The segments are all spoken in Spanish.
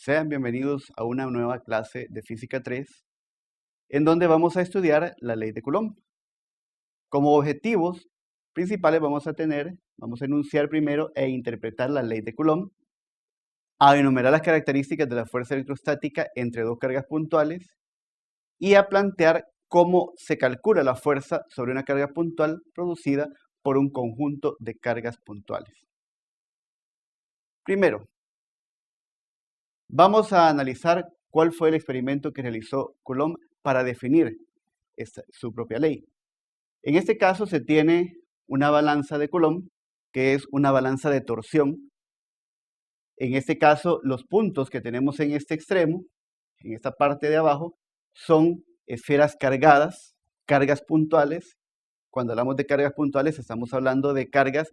Sean bienvenidos a una nueva clase de Física 3, en donde vamos a estudiar la ley de Coulomb. Como objetivos principales vamos a enunciar primero e interpretar la ley de Coulomb, a enumerar las características de la fuerza electrostática entre dos cargas puntuales y a plantear cómo se calcula la fuerza sobre una carga puntual producida por un conjunto de cargas puntuales. Primero, vamos a analizar cuál fue el experimento que realizó Coulomb para definir su propia ley. En este caso se tiene una balanza de Coulomb, que es una balanza de torsión. En este caso, los puntos que tenemos en este extremo, en esta parte de abajo, son esferas cargadas, cargas puntuales. Cuando hablamos de cargas puntuales, estamos hablando de cargas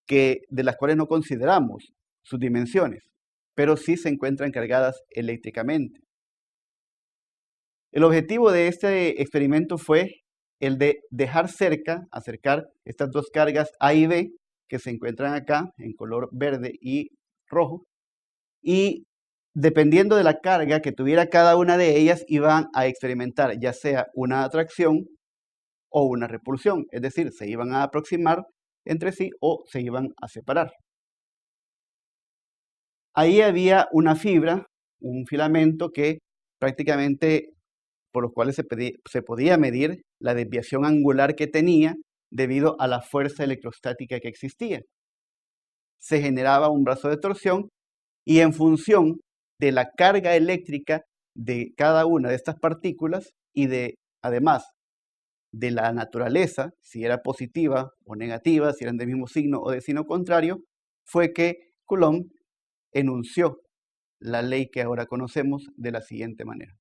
de las cuales no consideramos sus dimensiones, pero sí se encuentran cargadas eléctricamente. El objetivo de este experimento fue el de acercar estas dos cargas A y B, que se encuentran acá en color verde y rojo, y dependiendo de la carga que tuviera cada una de ellas, iban a experimentar ya sea una atracción o una repulsión, es decir, se iban a aproximar entre sí o se iban a separar. Ahí había una fibra, un filamento que prácticamente por los cuales se podía medir la desviación angular que tenía debido a la fuerza electrostática que existía. Se generaba un brazo de torsión y en función de la carga eléctrica de cada una de estas partículas y además de la naturaleza, si era positiva o negativa, si eran del mismo signo o de signo contrario, fue que Coulomb enunció la ley que ahora conocemos de la siguiente manera.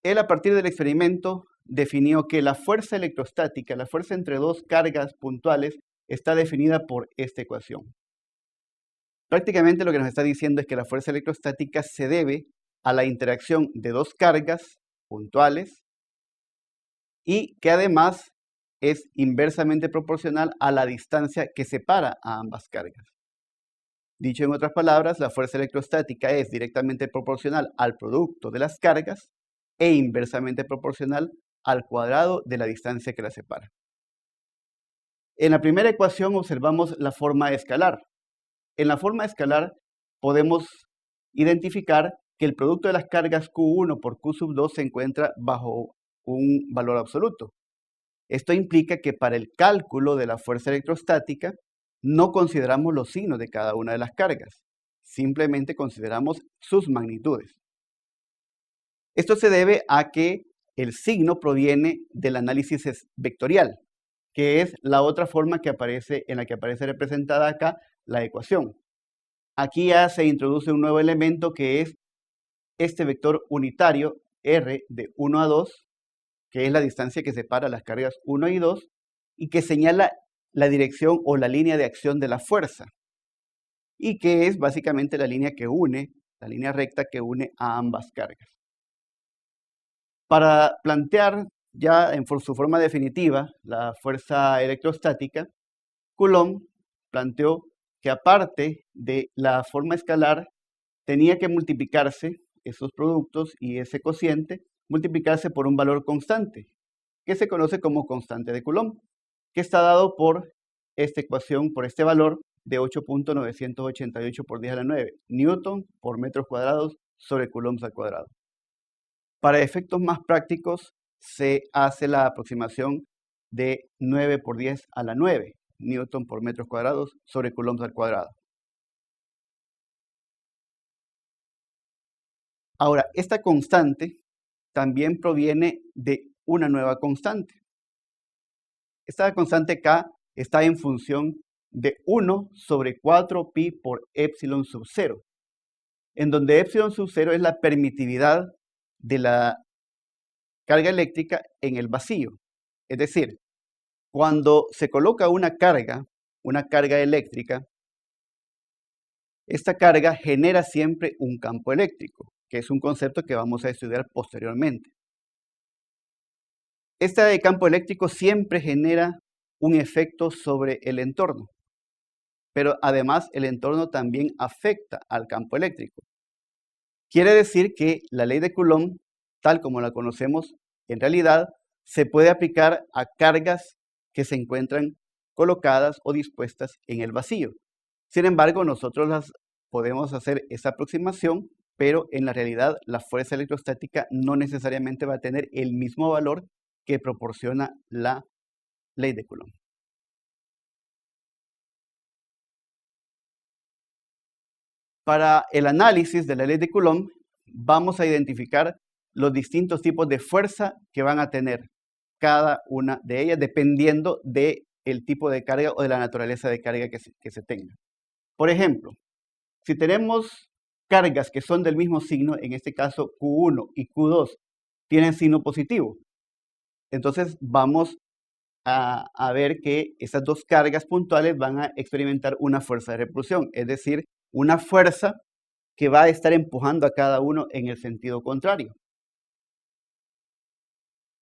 Él, a partir del experimento, definió que la fuerza electrostática, la fuerza entre dos cargas puntuales, está definida por esta ecuación. Prácticamente lo que nos está diciendo es que la fuerza electrostática se debe a la interacción de dos cargas puntuales y que además es inversamente proporcional a la distancia que separa a ambas cargas. Dicho en otras palabras, la fuerza electrostática es directamente proporcional al producto de las cargas e inversamente proporcional al cuadrado de la distancia que la separa. En la primera ecuación observamos la forma escalar. En la forma escalar podemos identificar que el producto de las cargas Q1 por Q sub 2 se encuentra bajo un valor absoluto. Esto implica que para el cálculo de la fuerza electrostática no consideramos los signos de cada una de las cargas, simplemente consideramos sus magnitudes. Esto se debe a que el signo proviene del análisis vectorial, que es la otra forma en la que aparece representada acá la ecuación. Aquí ya se introduce un nuevo elemento que es este vector unitario R de 1 a 2, que es la distancia que separa las cargas 1 y 2, y que señala la dirección o la línea de acción de la fuerza, y que es básicamente la línea recta que une a ambas cargas. Para plantear ya en su forma definitiva la fuerza electrostática, Coulomb planteó que aparte de la forma escalar, tenía que multiplicarse esos productos y ese cociente, multiplicarse por un valor constante, que se conoce como constante de Coulomb, que está dado por esta ecuación, por este valor de 8.988 por 10 a la 9, newton por metros cuadrados sobre coulombs al cuadrado. Para efectos más prácticos, se hace la aproximación de 9 por 10 a la 9, newton por metros cuadrados sobre coulombs al cuadrado. Ahora, esta constante también proviene de una nueva constante. Esta constante K está en función de 1 sobre 4pi por epsilon sub 0, en donde epsilon sub 0 es la permitividad de la carga eléctrica en el vacío. Es decir, cuando se coloca una carga eléctrica, esta carga genera siempre un campo eléctrico, que es un concepto que vamos a estudiar posteriormente. Este campo eléctrico siempre genera un efecto sobre el entorno. pero además el entorno también afecta al campo eléctrico. Quiere decir que la ley de Coulomb, tal como la conocemos, en realidad se puede aplicar a cargas que se encuentran colocadas o dispuestas en el vacío. Sin embargo, nosotros podemos hacer esa aproximación, pero en la realidad la fuerza electrostática no necesariamente va a tener el mismo valor que proporciona la ley de Coulomb. Para el análisis de la ley de Coulomb, vamos a identificar los distintos tipos de fuerza que van a tener cada una de ellas, dependiendo del tipo de carga o de la naturaleza de carga que se tenga. Por ejemplo, si tenemos cargas que son del mismo signo, en este caso Q1 y Q2 tienen signo positivo, entonces vamos a ver que esas dos cargas puntuales van a experimentar una fuerza de repulsión, es decir, una fuerza que va a estar empujando a cada uno en el sentido contrario.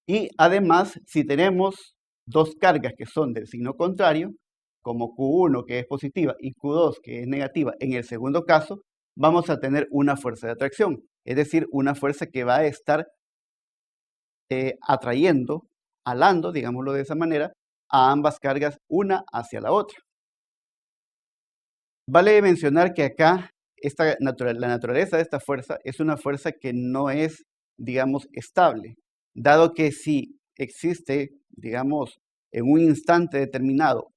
Y además, si tenemos dos cargas que son del signo contrario, como Q1 que es positiva y Q2 que es negativa, en el segundo caso, vamos a tener una fuerza de atracción, es decir, una fuerza que va a estar atrayendo, alando, digámoslo de esa manera, a ambas cargas una hacia la otra. Vale mencionar que acá la naturaleza de esta fuerza es una fuerza que no es, digamos, estable, dado que si existe, digamos, en un instante determinado,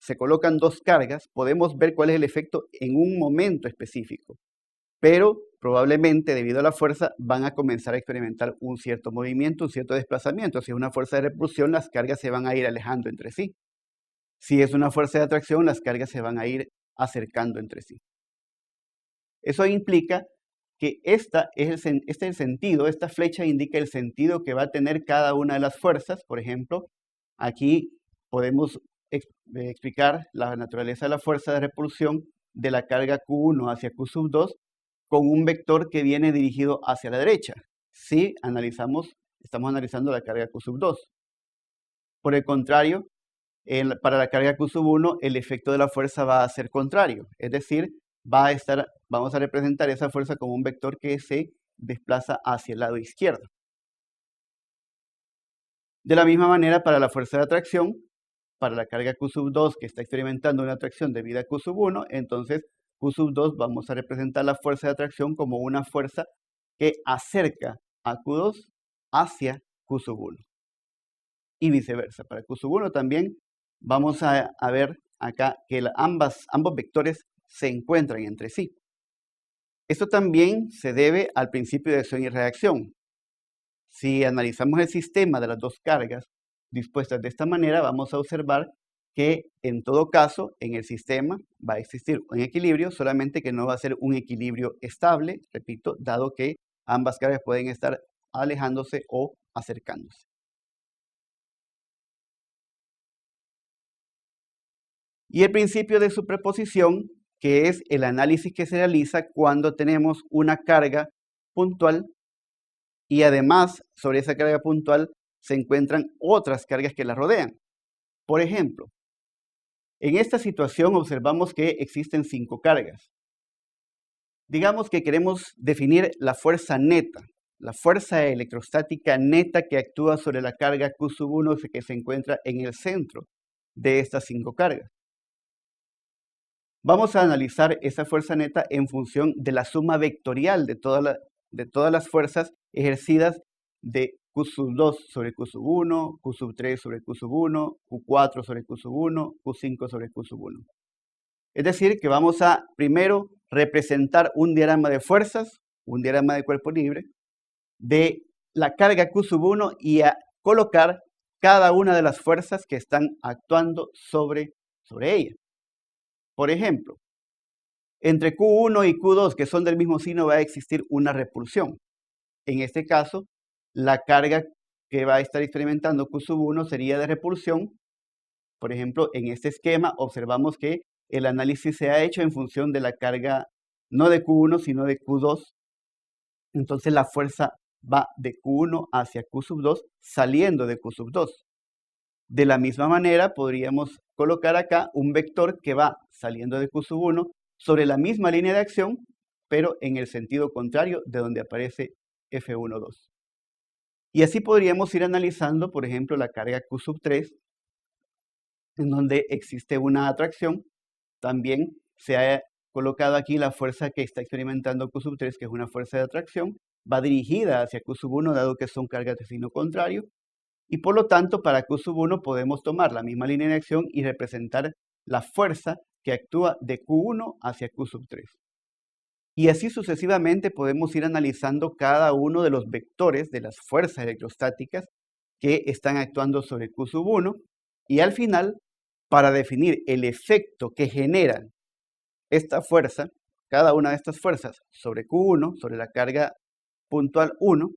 se colocan dos cargas, podemos ver cuál es el efecto en un momento específico, pero probablemente debido a la fuerza van a comenzar a experimentar un cierto movimiento, un cierto desplazamiento. Si es una fuerza de repulsión, las cargas se van a ir alejando entre sí. Si es una fuerza de atracción, las cargas se van a ir acercando entre sí. Eso implica que este es el sentido, esta flecha indica el sentido que va a tener cada una de las fuerzas. Por ejemplo, aquí podemos explicar la naturaleza de la fuerza de repulsión de la carga Q1 hacia Q2 con un vector que viene dirigido hacia la derecha. Si estamos analizando la carga Q2. Por el contrario, para la carga Q1, el efecto de la fuerza va a ser contrario, es decir, vamos a representar esa fuerza como un vector que se desplaza hacia el lado izquierdo. De la misma manera, para la fuerza de atracción, para la carga Q2 que está experimentando una atracción debida a Q1, entonces Q2 vamos a representar la fuerza de atracción como una fuerza que acerca a Q2 hacia Q1. Y viceversa, para Q1 también vamos a ver acá que ambos vectores se encuentran entre sí. Esto también se debe al principio de acción y reacción. Si analizamos el sistema de las dos cargas dispuestas de esta manera, vamos a observar que en todo caso en el sistema va a existir un equilibrio, solamente que no va a ser un equilibrio estable, repito, dado que ambas cargas pueden estar alejándose o acercándose. Y el principio de superposición, que es el análisis que se realiza cuando tenemos una carga puntual y además sobre esa carga puntual se encuentran otras cargas que la rodean. Por ejemplo, en esta situación observamos que existen 5 cargas. Digamos que queremos definir la fuerza neta, la fuerza electrostática neta que actúa sobre la carga Q1 que se encuentra en el centro de estas 5 cargas. Vamos a analizar esa fuerza neta en función de la suma vectorial de todas las fuerzas ejercidas de Q2 sobre Q1, Q3 sobre Q1, Q4 sobre Q1, Q5 sobre Q1. Es decir, que vamos a primero representar un diagrama de fuerzas, un diagrama de cuerpo libre, de la carga Q1 y a colocar cada una de las fuerzas que están actuando sobre ella. Por ejemplo, entre Q1 y Q2, que son del mismo signo, va a existir una repulsión. En este caso, la carga que va a estar experimentando Q1 sería de repulsión. Por ejemplo, en este esquema observamos que el análisis se ha hecho en función de la carga no de Q1, sino de Q2. Entonces la fuerza va de Q1 hacia Q2, saliendo de Q2. De la misma manera, podríamos colocar acá un vector que va saliendo de Q1 sobre la misma línea de acción, pero en el sentido contrario de donde aparece F12. Y así podríamos ir analizando, por ejemplo, la carga Q3, en donde existe una atracción. También se ha colocado aquí la fuerza que está experimentando Q3, que es una fuerza de atracción, va dirigida hacia Q1, dado que son cargas de signo contrario. Y por lo tanto, para Q1 podemos tomar la misma línea de acción y representar la fuerza que actúa de Q1 hacia Q3. Y así sucesivamente podemos ir analizando cada uno de los vectores de las fuerzas electrostáticas que están actuando sobre Q1. Y al final, para definir el efecto que generan esta fuerza, cada una de estas fuerzas sobre Q1, sobre la carga puntual 1,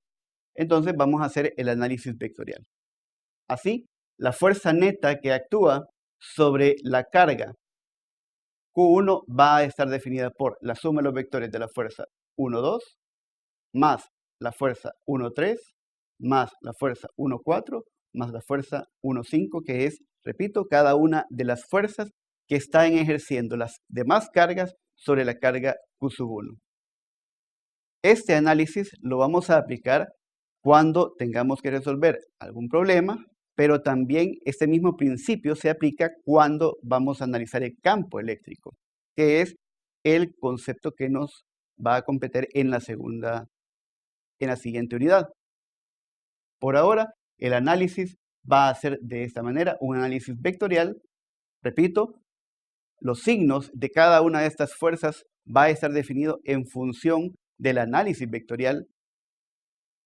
entonces vamos a hacer el análisis vectorial. Así, la fuerza neta que actúa sobre la carga Q1 va a estar definida por la suma de los vectores de la fuerza 1, 2, más la fuerza 1, 3, más la fuerza 1, 4, más la fuerza 1, 5, que es, repito, cada una de las fuerzas que están ejerciendo las demás cargas sobre la carga Q1. Este análisis lo vamos a aplicar cuando tengamos que resolver algún problema, pero también este mismo principio se aplica cuando vamos a analizar el campo eléctrico, que es el concepto que nos va a competir en la siguiente unidad. Por ahora, el análisis va a ser de esta manera, un análisis vectorial. Repito, los signos de cada una de estas fuerzas va a estar definido en función del análisis vectorial.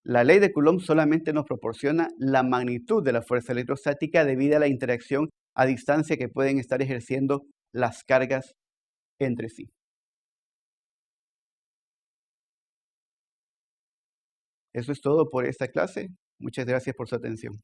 La ley de Coulomb solamente nos proporciona la magnitud de la fuerza electrostática debido a la interacción a distancia que pueden estar ejerciendo las cargas entre sí. Eso es todo por esta clase. Muchas gracias por su atención.